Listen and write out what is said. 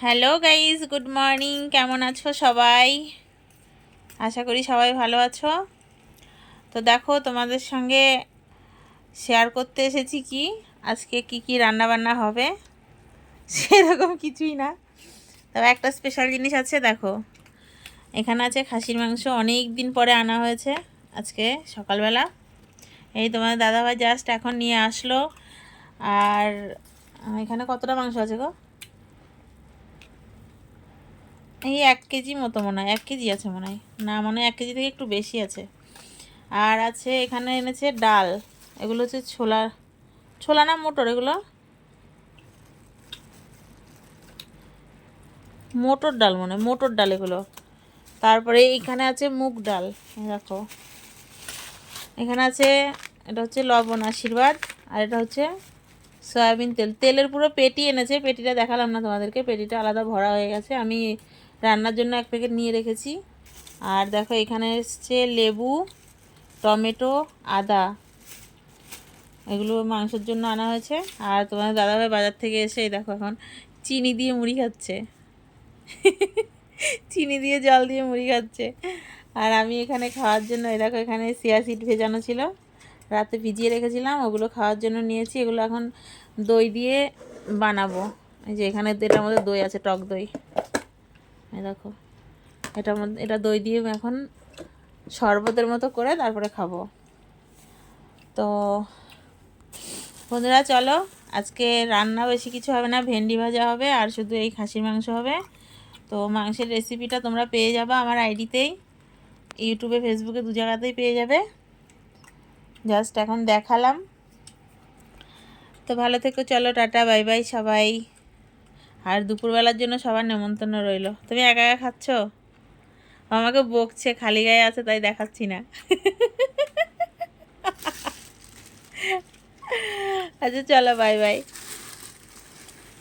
Hello guys, good morning. কেমন আছো সবাই? আশা করি সবাই ভালো আছো। তো দেখো, তোমাদের সঙ্গে শেয়ার করতে এসেছি কি আজকে কি রান্না বান্না হবে। সেরকম কিছুই না, তবে একটা স্পেশাল জিনিস আছে। দেখো, এখানে আছে খাসির মাংস, অনেক দিন পরে আনা হয়েছে আজকে সকালবেলা। এই তোমাদের দাদাভাই জাস্ট এখন নিয়ে আসলো। আর এখানে কতটা মাংস আছে গো? এই 1 কেজি মতো মনে হয়, 1 কেজি আছে মনে হয়, না মনে হয় 1 কেজি থেকে একটু বেশি আছে। আর আছে এখানে এনেছে ডাল, এগুলো হচ্ছে ছোলা, ছোলা না মোটর, এগুলো মোটর ডাল মনে হয়, মোটর ডাল এগুলো। তারপরে এখানে আছে মুগ ডাল, দেখো এখানে আছে, এটা হচ্ছে লবণ আশীর্বাদ, আর এটা হচ্ছে সয়াবিন তেল। তেলের পুরো পেটি এনেছে, পেটিটা দেখালাম না তোমাদেরকে, পেটিটা আলাদা ভরা হয়ে গেছে, আমি রান্নার জন্য 1 প্যাকেট নিয়ে রেখেছি। আর দেখো এখানে এসছে লেবু, টমেটো, আদা, এগুলো মাংসের জন্য আনা হয়েছে। আর তোমার দাদাভাই বাজার থেকে এসে এই দেখো এখন চিনি দিয়ে মুড়ি খাচ্ছে। চিনি দিয়ে জল দিয়ে মুড়ি খাচ্ছে। আর আমি এখানে খাওয়ার জন্য এই দেখো, এখানে চিয়া সিড ভেজানো ছিল, রাতে ভিজিয়ে রেখেছিলাম, ওগুলো খাওয়ার জন্য নিয়েছি। এগুলো এখন দই দিয়ে বানাবো। এই যে এখানে এটার মধ্যে দই আছে, টক দই, এই দেখো এটার মধ্যে, এটা দই দিয়ে এখন শরবতের মতো করে তারপরে খাবো। তো বন্ধুরা চলো, আজকে রান্না বেশি কিছু হবে না, ভেন্ডি ভাজা হবে আর শুধু এই খাসির মাংস হবে। তো মাংসের রেসিপিটা তোমরা পেয়ে যাবে আমার আইডিতেই, ইউটিউবে ফেসবুকে 2 জায়গাতেই পেয়ে যাবে। জাস্ট এখন দেখালাম। তো ভালো থেকো, চলো টাটা, বাই বাই সবাই। আর দুপুরবেলার জন্য সবার নেমন্তন্ন রইল। তুমি একা একা খাচ্ছ? আমাকে বকছে, খালি গায়ে আছে তাই দেখাচ্ছি না। আচ্ছা চলো, বাই বাই।